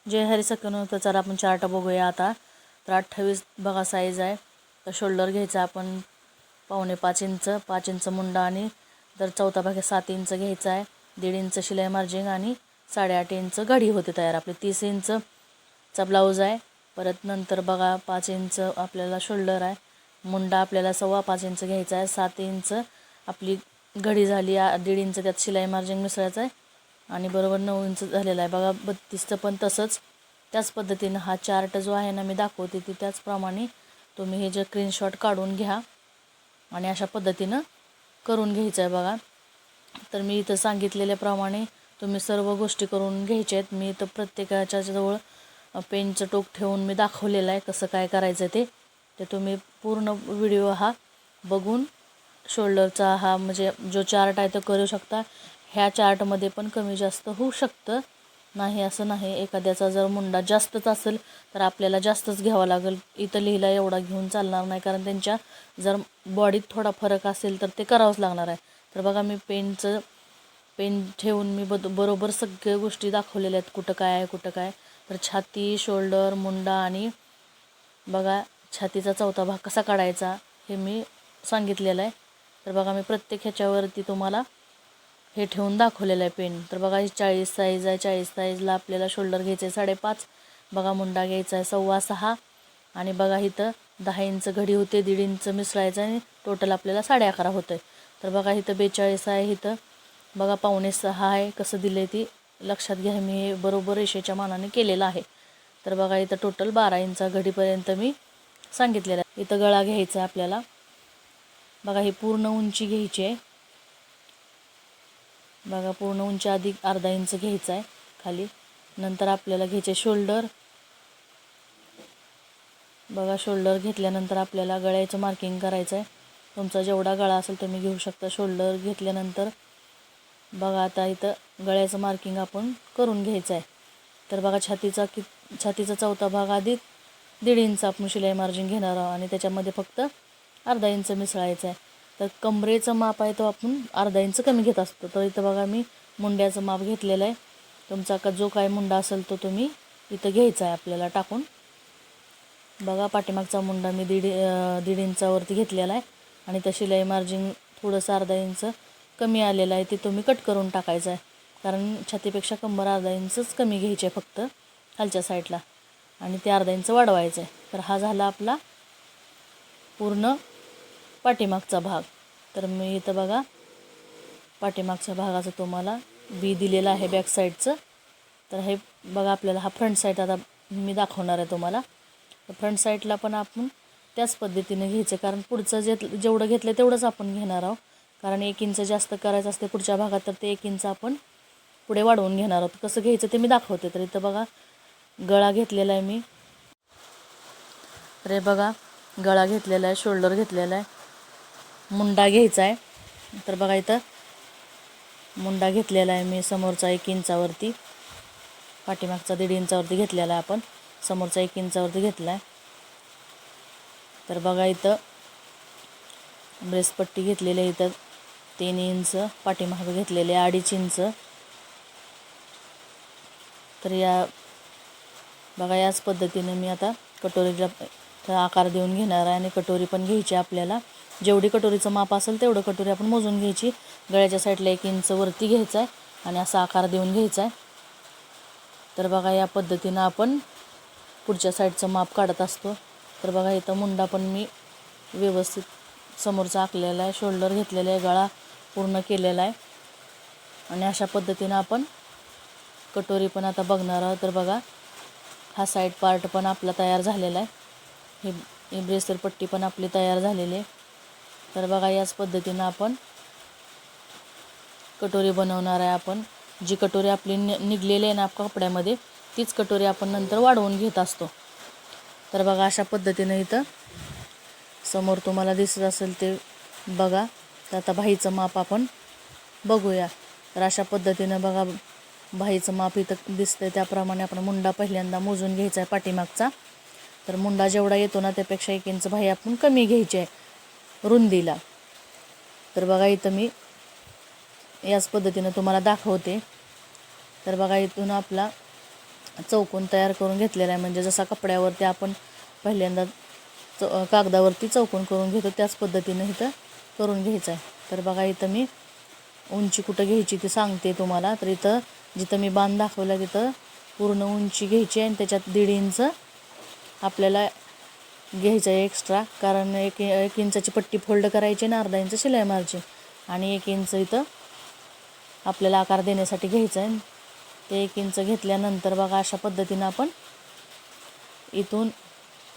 जे हरी सखन तर चला आपण चार्ट बघूया आता. तर 28 बघा साईज आहे. तर शोल्डर घ्यायचा आपण 4.25 इंच, 5 इंच मुंडा आणि तर चौथा भाग 7 इंच घ्यायचा आहे. 1.5 इंच शिलाई मार्जिन आणि 8.5 इंच घडी होते तयार आपली. 30 इंचचा ब्लाऊज आहे. परत नंतर बघा 5 इंच आपल्याला शोल्डर आहे. मुंडा आपल्याला 5.25 इंच घ्यायचा आहे. 7 इंच आपली घडी झाली. 1.5 इंच त्यात शिलाई मार्जिन मिसळायचं आहे आणि बरोबर 9 इंच झालेला आहे. बघा 32चं पण तसंच त्याच पद्धतीनं हा चार्ट जो आहे ना मी दाखवते ती त्याचप्रमाणे तुम्ही हे जे स्क्रीनशॉट काढून घ्या आणि अशा पद्धतीनं करून घ्यायचं आहे बघा. तर मी इथं सांगितलेल्याप्रमाणे तुम्ही सर्व गोष्टी करून घ्यायच्या आहेत. मी इथं प्रत्येकाच्या जवळ पेनचं टोक ठेवून मी दाखवलेलं आहे कसं काय करायचं ते तुम्ही पूर्ण व्हिडिओ हा बघून शोल्डरचा हा म्हणजे जो चार्ट आहे तो करू शकता. ह्या चार्टमध्ये पण कमी जास्त होऊ शकतं, नाही असं नाही. एखाद्याचा जर मुंडा जास्तच असेल तर आपल्याला जास्तच घ्यावा लागेल. इथं लिहिला एवढा घेऊन चालणार नाही, कारण त्यांच्या जर बॉडीत थोडा फरक असेल तर ते करावंच लागणार आहे. तर बघा मी पेन ठेवून मी बरोबर सगळ्या गोष्टी दाखवलेल्या आहेत, कुठं काय आहे कुठं काय. तर छाती, शोल्डर, मुंडा आणि बघा छातीचा चौथा भाग कसा काढायचा हे मी सांगितलेलं आहे. तर बघा मी प्रत्येक ह्याच्यावरती तुम्हाला हे ठेवून दाखवलेलं आहे पेन. तर बघा ही 40 साईज आहे. 40 साईजला आपल्याला शोल्डर घ्यायचं आहे 5.5. बघा मुंडा घ्यायचा आहे 6.25 आणि बघा इथं 10 इंच घडी होते. 1.5 इंच मिसळायचं आणि टोटल आपल्याला 11.5 होतं आहे. तर बघा इथं 42 आहे. इथं बघा 5.25 आहे. कसं दिलं आहे ती लक्षात घ्या. मी हे बरोबर रेषेच्या मानाने केलेलं आहे. तर बघा इथं टोटल 12 इंच घडीपर्यंत मी सांगितलेलं आहे. इथं गळा घ्यायचा आहे आपल्याला. बघा ही पूर्ण उंची घ्यायची आहे. बघा पूर्ण उंची आधी अर्धा इंच घ्यायचा आहे खाली. नंतर आपल्याला घ्यायचे शोल्डर. बघा शोल्डर घेतल्यानंतर आपल्याला गळ्याचं मार्किंग करायचं आहे. तुमचा जेवढा गळा असेल तुम्ही घेऊ शकता. शोल्डर घेतल्यानंतर बघा आता इथं गळ्याचं मार्किंग आपण करून घ्यायचं आहे. तर बघा छातीचा चौथा भाग आधी 1.5 इंच आपण शिलाई मार्जिन घेणार आहोत आणि त्याच्यामध्ये फक्त अर्धा इंच मिसळायचं आहे. तर कमरेचं माप आहे तो आपण अर्धा इंच कमी घेत असतो. तर इथं बघा मी मुंड्याचं माप घेतलेलं आहे. तुमचा जो काय मुंडा असेल तो तुम्ही इथं घ्यायचा आहे आपल्याला टाकून. बघा पाठीमागचा मुंडा मी 1.5 इंचावरती घेतलेला आहे आणि त्या शिलाई मार्जिन थोडंसं अर्धा इंच कमी आलेलं आहे. ते तुम्ही कट करून टाकायचं आहे, कारण छातीपेक्षा कंबर अर्धा इंचच कमी घ्यायचे फक्त खालच्या साईडला आणि ते अर्धा इंच वाढवायचं आहे. तर हा झाला आपला पूर्ण पाठीमागचा भाग. तर मी इथं बघा पाठीमागच्या भागाचं तुम्हाला बी दिलेलं आहे बॅक साईडचं. तर हे बघा आपल्याला हा फ्रंट साईड आता मी दाखवणार आहे तुम्हाला. तर फ्रंट साईडला पण आपण त्याच पद्धतीने घ्यायचं, कारण पुढचं जेवढं घेतलं तेवढंच आपण घेणार आहोत. कारण 1 इंच जास्त करायचं असते पुढच्या भागात, तर ते 1 इंच आपण पुढे वाढवून घेणार आहोत. कसं घ्यायचं ते मी दाखवते. तर इथं बघा गळा घेतलेला आहे मी. तर हे बघा गळा घेतलेला आहे, शोल्डर घेतलेला आहे, मुंडा घ्यायचा आहे. तर बघा इथं मुंडा घेतलेला आहे मी समोरचा 1 इंचावरती, पाठीमागचा 1.5 इंचावरती घेतलेला आहे आपण, समोरचा 1 इंचावरती घेतला आहे. तर बघा इथं ब्रेसपट्टी घेतलेली आहे. इथं 3 इंच पाठीमागं घेतलेले 2.5 इंच. तर या बघा याच पद्धतीने मी आता कटोरीला आकार देऊन घेणार आहे आणि कटोरी पण घ्यायची आपल्याला. जेवढी कटोरीचं माप असेल तेवढं कटोरी आपण मोजून घ्यायची. गळ्याच्या साईडला 1 इंच वरती घ्यायचा आहे आणि असा आकार देऊन घ्यायचा आहे. तर बघा या पद्धतीनं आपण पुढच्या साईडचं माप काढत असतो. तर बघा इथं मुंडा पण मी व्यवस्थित समोरचा आखलेला आहे, शोल्डर घेतलेला आहे, गळा पूर्ण केलेला आहे आणि अशा पद्धतीनं आपण कटोरी पण आता बघणार आहोत. तर बघा हा साईड पार्ट पण आपला तयार झालेला आहे. ही ब्रेसर पट्टी पण आपली तयार झालेली आहे. तर बघा याच पद्धतीनं आपण कटोरी बनवणार आहे. आपण जी कटोरी आपली निघलेली आहे ना कपड्यामध्ये तीच कटोरी आपण नंतर वाढवून घेत असतो. तर बघा अशा पद्धतीनं इथं समोर तुम्हाला दिसत असेल ते बघा. तर आता बाहीचं माप आपण बघूया. तर अशा पद्धतीनं बघा बाहीचं माप इथं दिसतंय त्याप्रमाणे आपण मुंडा पहिल्यांदा मोजून घ्यायचा आहे पाठीमागचा. तर मुंडा जेवढा येतो ना त्यापेक्षा 1 इंच बाही आपण कमी घ्यायची आहे रुंदीला. तर बघा इथं मी याच पद्धतीनं तुम्हाला दाखवते. तर बघा इथून आपला चौकोन तयार करून घेतलेला आहे. म्हणजे जसा कपड्यावरती आपण पहिल्यांदा कागदावरती चौकोन करून घेतो त्याच पद्धतीनं इथं करून घ्यायचं आहे. तर बघा इथं मी उंची कुठं घ्यायची ती सांगते तुम्हाला. तर इथं जिथं मी बाण दाखवला तिथं पूर्ण उंची घ्यायची आणि त्याच्यात 1.5 इंच आपल्याला घ्यायचं आहे एक्स्ट्रा. कारण एक इंचाची पट्टी फोल्ड करायची आणि अर्धा इंच शिलाई मारायची आणि 1 इंच इथं आपल्याला आकार देण्यासाठी घ्यायचं आहे. ते 1 इंच घेतल्यानंतर बघा अशा पद्धतीनं आपण इथून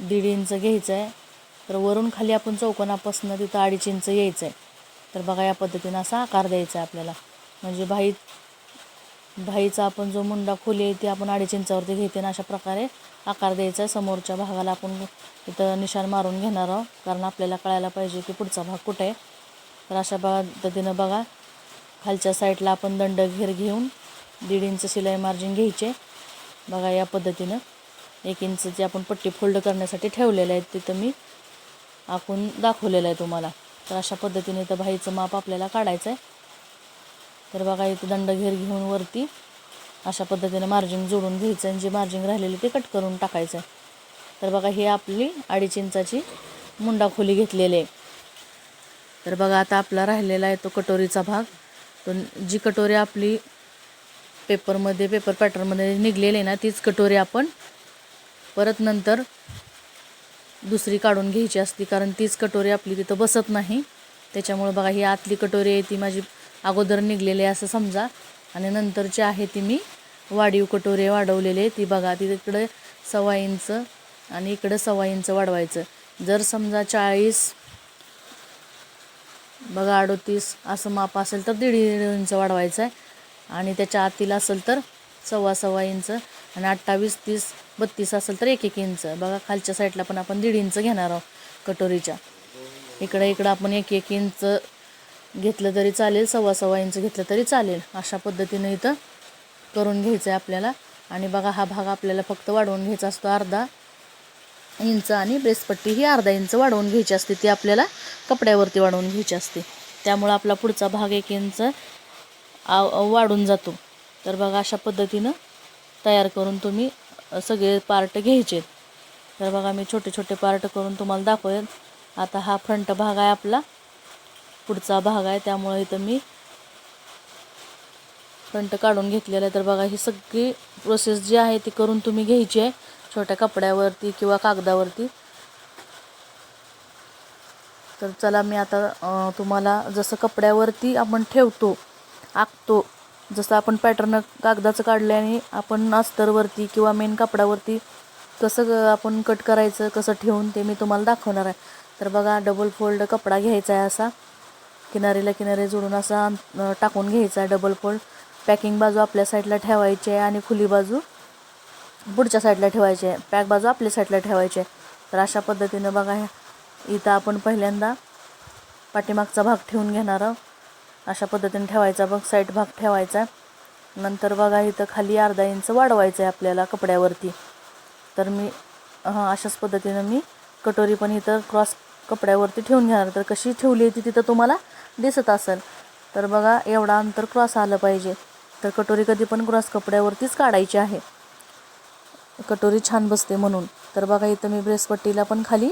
1.5 इंच घ्यायचं आहे. तर वरून खाली आपण चौकोनापासून तिथं 2.5 इंच यायचं आहे. तर बघा या पद्धतीनं असा आकार द्यायचा आहे आपल्याला. म्हणजे भाईचा आपण जो मुंडा खोली आहे ती आपण 2.5 इंचावरती घेते आणि अशा प्रकारे आकार द्यायचा आहे. समोरच्या भागाला आपण इथं निशाण मारून घेणार आहोत कारण आपल्याला कळायला पाहिजे की पुढचा भाग कुठे आहे. तर अशा पद्धतीनं बघा खालच्या साईडला आपण दंड घेर घेऊन 1.5 इंच शिलाई मार्जिन घ्यायचे. बघा या पद्धतीनं 1 इंचची आपण पट्टी फोल्ड करण्यासाठी ठेवलेलं आहे तिथं मी आखून दाखवलेलं आहे तुम्हाला. तर अशा पद्धतीने इथं भाईचं माप आपल्याला काढायचं आहे. तर बघा इथं दंड घेर घेऊन वरती अशा पद्धतीने मार्जिन जोडून घ्यायचं आणि जे मार्जिन राहिलेले ते कट करून टाकायचं आहे. तर बघा ही आपली 2.5 इंचाची मुंडा खोली घेतलेली आहे. तर बघा आता आपला राहिलेला आहे तो कटोरीचा भाग. तो जी कटोरी आपली पेपर पॅटर्नमध्ये निघलेली आहे ना तीच कटोरी आपण परत नंतर दुसरी काढून घ्यायची असते कारण तीच कटोरी आपली तिथं बसत नाही. त्याच्यामुळे बघा ही आतली कटोरी आहे ती माझी अगोदर निघलेली आहे असं समजा आणि नंतरची आहे ती मी वाढीव कटोरी वाढवलेली आहे. ती बघा ती तिकडे 1.25 इंच आणि इकडं 1.25 इंच वाढवायचं. जर समजा 40 बघा 38 असं माप असेल तर 1.5 इंच वाढवायचं आहे आणि त्याच्या आतील असेल तर 1.25 इंच आणि 28, 30, 32 असेल तर 1 इंच. बघा खालच्या साईडला पण आपण 1.5 इंच घेणार आहोत कटोरीच्या. इकडं आपण 1 इंच घेतलं तरी चालेल, 1.25 इंच घेतलं तरी चालेल. अशा पद्धतीनं इथं करून घ्यायचं आहे आपल्याला. आणि बघा हा भाग आपल्याला फक्त वाढवून घ्यायचा असतो 1/2 इंच आणि ब्रेसपट्टी ही 1/2 इंच वाढवून घ्यायची असते. ती आपल्याला कपड्यावरती वाढवून घ्यायची असते. त्यामुळं आपला पुढचा भाग 1 इंच वाढून जातो. तर बघा अशा पद्धतीनं तयार करून तुम्ही सगळे पार्ट घ्यायचे. तर बघा मी छोटे छोटे पार्ट करून तुम्हाला दाखवेल. आता हा फ्रंट भाग आहे आपला, पुढचा भाग आहे, त्यामुळे इथं मी फ्रंट काढून घेतलेला आहे. तर बघा ही सगळी प्रोसेस जी आहे ती करून तुम्ही घ्यायची आहे छोट्या कपड्यावरती किंवा कागदावरती. तर चला मी आता तुम्हाला जसं कपड्यावरती आपण ठेवतो आखतो, जसं आपण पॅटर्न कागदाचं काढलं आणि आपण अस्तरवरती किंवा मेन कापडावरती कसं आपण कट करायचं कसं ठेवून ते मी तुम्हाला दाखवणार आहे. तर बघा डबल फोल्ड कपडा घ्यायचा आहे, असा किनारीला किनारे जोडून असा टाकून घ्यायचा आहे डबल फोल्ड. पॅकिंग बाजू आपल्या साईडला ठेवायची आहे आणि खुली बाजू पुढच्या साईडला ठेवायची आहे, पॅक बाजू आपल्या साईडला ठेवायची आहे. तर अशा पद्धतीनं बघा इथं आपण पहिल्यांदा पाठीमागचा भाग ठेवून घेणार आहोत. अशा पद्धतीने ठेवायचा, बघ साईड भाग ठेवायचा. नंतर बघा इथं खाली 1/2 इंच वाढवायचं आहे आपल्याला कपड्यावरती. तर मी अशाच पद्धतीनं मी कटोरी पण इथं क्रॉस कपड्यावरती ठेवून घेणार. तर कशी ठेवली ती तिथं तुम्हाला दिसत असेल. तर बघा एवढा अंतर क्रॉस आलं पाहिजे. तर कटोरी कधी पण क्रॉस कपड्यावरतीच काढायची आहे, कटोरी छान बसते म्हणून. तर बघा इथं मी ब्रेसपट्टीला पण खाली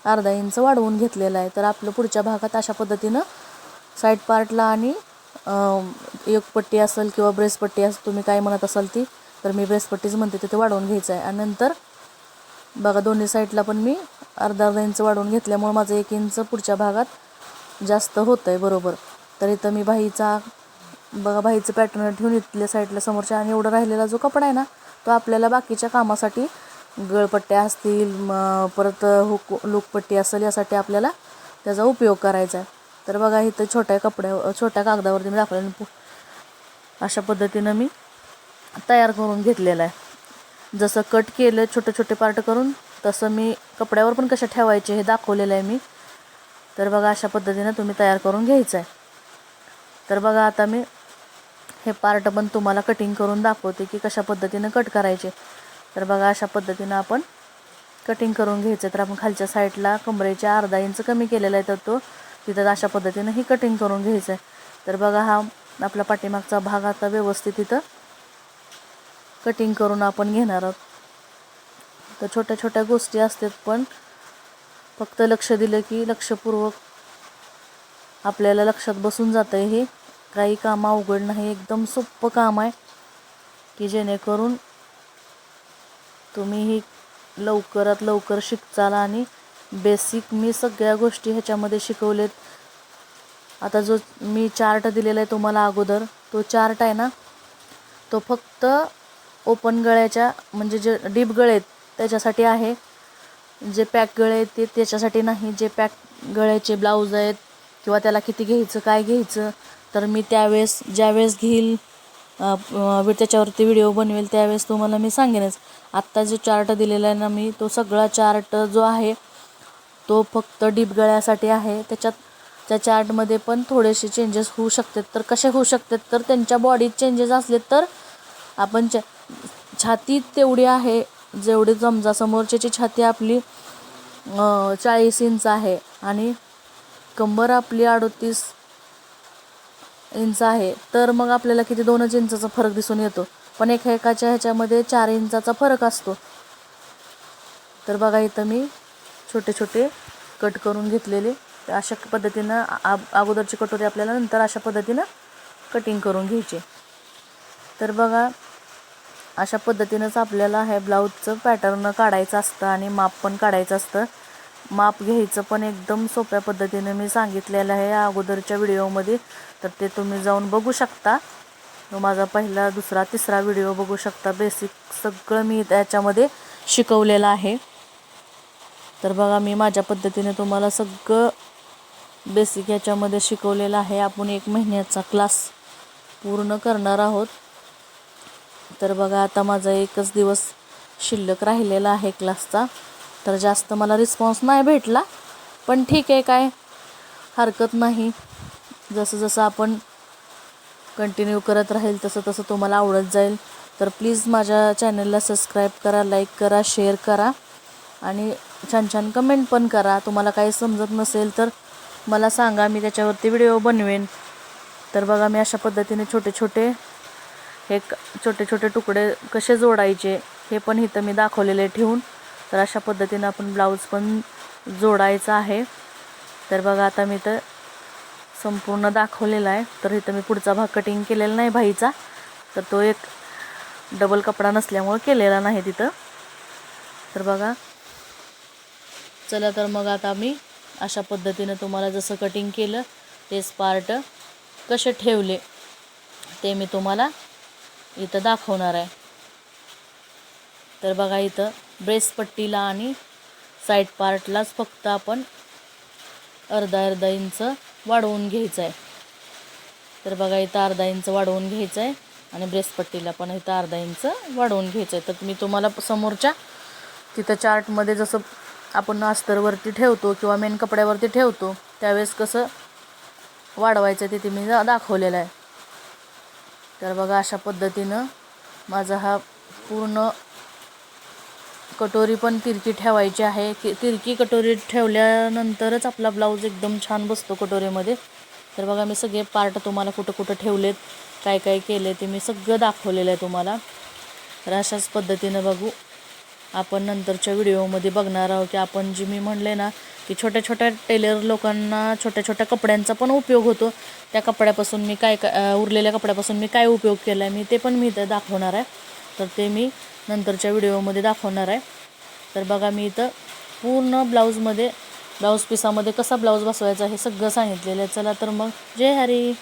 1/2 इंच वाढवून घेतलेलं आहे. तर आपलं पुढच्या भागात अशा पद्धतीनं साईड पार्टला आणि एक पट्टी असेल किंवा ब्रेसपट्टी असेल, तुम्ही काय म्हणत असाल ती, तर मी ब्रेसपट्टीच म्हणते, तिथे वाढवून घ्यायचं आहे. आणि नंतर बघा दोन्ही साईडला पण मी 1/2 इंच वाढवून घेतल्यामुळे माझं 1 इंच पुढच्या भागात जास्त होतं आहे बरोबर. तर इथं मी बाहीचं पॅटर्न ठेवून इथल्या साईडला समोरच्या आणि एवढं राहिलेला जो कपडा आहे ना तो आपल्याला बाकीच्या कामासाठी गळपट्ट्या असतील परत लूकपट्टी असेल यासाठी आपल्याला त्याचा उपयोग करायचा आहे. तर बघा इथं छोट्या कागदावरती मी दाखवलं अशा पद्धतीनं मी तयार करून घेतलेलं आहे. जसं कट केलं छोटे छोटे पार्ट करून तसं मी कपड्यावर पण कशा ठेवायचे हे दाखवलेलं आहे मी. तर बघा अशा पद्धतीनं तुम्ही तयार करून घ्यायचं आहे. तर बघा आता मी हे पार्ट पण तुम्हाला कटिंग करून दाखवते की कशा पद्धतीनं कट करायचे. तर बघा अशा पद्धतीनं आपण कटिंग करून घ्यायचं. तर आपण खालच्या साईडला कमरेच्या 1/2 इंच कमी केलेला आहे, तर तो तिथं अशा पद्धतीनं ही कटिंग करून घ्यायचं आहे. तर बघा हा आपला पाठीमागचा भाग आता व्यवस्थित इथं कटिंग करून आपण घेणार आहोत. तर छोट्या छोट्या गोष्टी असतात, पण फक्त लक्ष दिलं की लक्षपूर्वक आपल्याला लक्षात बसून जातं. हे काही काम अवघड नाही, एकदम सोपं काम आहे की जेणेकरून तुम्ही ही लवकरात लवकर शिकचाल. आणि बेसिक मी सगळ्या गोष्टी ह्याच्यामध्ये शिकवलेत. आता जो मी चार्ट दिलेला आहे तुम्हाला अगोदर, तो चार्ट आहे ना, तो फक्त ओपन गळ्याच्या म्हणजे जे डीप गळे आहेत त्याच्यासाठी आहे. जे पॅक गळे आहेत ते त्याच्यासाठी नाही. जे पॅक गळ्याचे ब्लाऊज आहेत किंवा त्याला किती घ्यायचं काय घ्यायचं, तर मी त्यावेळेस ज्यावेळेस घेईल त्याच्यावरती व्हिडिओ बनवेल त्यावेळेस तुम्हाला मी सांगेनच. आत्ता जो चार्ट दिलेला आहे ना मी, तो सगळा चार्ट जो आहे तो फक्त डीप गळ्यासाठी आहे. त्या चार्टमध्ये पण थोडेसे चेंजेस होऊ शकतात. तर कसे होऊ शकतात, तर त्यांच्या बॉडीत चेंजेस असले तर आपण छाती तेवढी आहे जेवढी समजा समोरच्याची छाती आपली 40 इंच आहे आणि कंबर आपली 38 इंच आहे, तर मग आपल्याला किती 2 इंचाचा फरक दिसून येतो. पण एकाच्या ह्याच्यामध्ये 4 इंचाचा फरक असतो. तर बघा इथं मी छोटे छोटे कट करून घेतलेले. तर अशा पद्धतीनं अगोदरची कटोरी आपल्याला नंतर अशा पद्धतीनं कटिंग करून घ्यायचे. तर बघा अशा पद्धतीनंच आपल्याला हे ब्लाऊजचं पॅटर्न काढायचं असतं आणि माप पण काढायचं असतं. माप घ्यायचं पण एकदम सोप्या पद्धतीने मी सांगितलेलं आहे अगोदरच्या व्हिडिओमध्ये. तर ते तुम्ही जाऊन बघू शकता. माझा पहिला दुसरा तिसरा व्हिडिओ बघू शकता. बेसिक सगळं मी त्याच्यामध्ये शिकवलेलं आहे. तर बघा मी माझ्या पद्धतीने तुम्हाला सगळं बेसिक याच्यामध्ये शिकवलेलं आहे. आपण 1 महिन्याचा क्लास पूर्ण करणार आहोत. तर बघा आता माझा 1च दिवस शिल्लक राहिलेला आहे क्लासचा. तर जास्त मला रिस्पॉन्स नाही भेटला, पण ठीक आहे, काय हरकत नाही. जसं जसं आपण कंटिन्यू करत राहील तसं तसं तुम्हाला आवडत जाईल. तर प्लीज माझ्या चॅनलला सबस्क्राईब करा, लाईक करा, शेअर करा आणि छान छान कमेंट पण करा. तुम्हाला काही समजत नसेल तर मला सांगा, मी त्याच्यावरती व्हिडिओ बनवेन. तर बघा मी अशा पद्धतीने छोटे छोटे तुकडे कसे जोडायचे हे पण इथं मी दाखवलेले ठेवून. तर अशा पद्धतीनं आपण ब्लाऊज पण जोडायचा आहे. तर बघा आता मी तर संपूर्ण दाखवलेला आहे. तर इथं मी पुढचा भाग कटिंग केलेला नाही बाईचा, तर तो एक डबल कपडा नसल्यामुळे केलेला नाही तिथं. तर बघा चला, तर मग आता मी अशा पद्धतीनं तुम्हाला जसं कटिंग केलं तेच पार्ट कसे ठेवले ते मी तुम्हाला इथं दाखवणार आहे. तर बघा इथं ब्रेस्ट पट्टीला आणि साईड पार्टलाच फक्त आपण अर्धा इंच वाढवून घ्यायचं आहे. तर बघा इथं अर्धा इंच वाढवून घ्यायचं आहे आणि ब्रेस्ट पट्टीला पण इथं अर्धा इंच वाढवून घ्यायचं आहे. तर मी तुम्हाला समोरच्या तिथं चार्टमध्ये जसं आपण अस्तरवरती ठेवतो किंवा मेन कपड्यावरती ठेवतो त्यावेळेस कसं वाढवायचं तिथे मी दाखवलेलं आहे. तर बघा अशा पद्धतीनं माझा हा पूर्ण कटोरी पण तिरकी ठेवायची आहे. तिरकी कटोरी ठेवल्यानंतरच आपला ब्लाऊज एकदम छान बसतो कटोरीमध्ये. तर बघा मी सगळे पार्ट तुम्हाला कुठं कुठं ठेवलेत, काय काय केले ते मी सगळं दाखवलेलं आहे तुम्हाला. तर अशाच पद्धतीनं बघू आपण नंतरच्या व्हिडिओमध्ये बघणार आहोत की आपण जी मी म्हणले ना की छोट्या छोट्या टेलर लोकांना छोट्या छोट्या कपड्यांचा पण उपयोग होतो. त्या कपड्यापासून मी काय उरलेल्या कपड्यापासून मी काय उपयोग केला आहे ते पण मी इथं दाखवणार आहे. तर ते मी नंतरच्या व्हिडिओमध्ये दाखवणार आहे. तर बघा मी इथं पूर्ण ब्लाऊज पिसामध्ये कसा ब्लाऊज बसवायचा हे सगळं सांगितलेलं आहे. चला तर मग जय हरी.